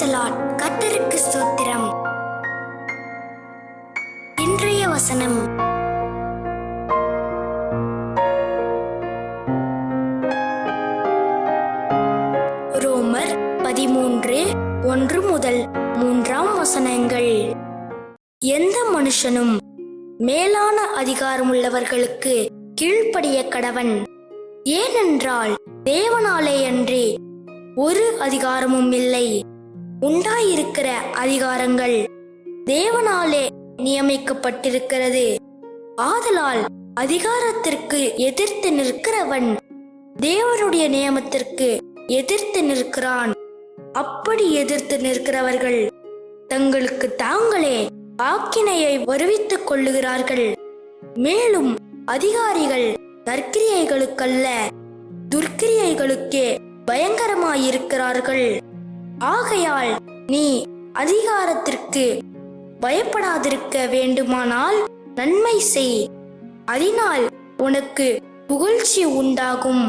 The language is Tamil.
பிரைசலாட். கர்த்தருக்கு ஸ்தோத்திரம். இன்றைய வசனம் ரோமர் 13:1-3 எந்த மனுஷனும் மேலான அதிகாரமுள்ளவர்களுக்கு கீழ்ப்படிய கடவன். ஏனென்றால் தேவனாலே அன்றி ஒரு அதிகாரமும் இல்லை. உண்டாயிருக்கிற அதிகாரங்கள் தேவனாலே நியமிக்கப்பட்டிருக்கிறது. ஆதலால் அதிகாரத்திற்கு எதிர்த்து நிற்கிறவன் தேவனுடைய நியமத்திற்கு எதிர்த்து நிற்கிறான். அப்படி எதிர்த்து நிற்கிறவர்கள் தங்களுக்கு தாங்களே ஆக்கினையை வருவித்துக் கொள்ளுகிறார்கள். மேலும் அதிகாரிகள் நற்கிரியைகளுக்கல்ல துர்க்கிரியைகளுக்கே பயங்கரமாயிருக்கிறார்கள். ஆகையால் நீ அதிகாரத்திற்கு பயப்படாதிருக்க வேண்டுமானால் நன்மை செய், அதனால் உனக்கு புகழ்ச்சி உண்டாகும்.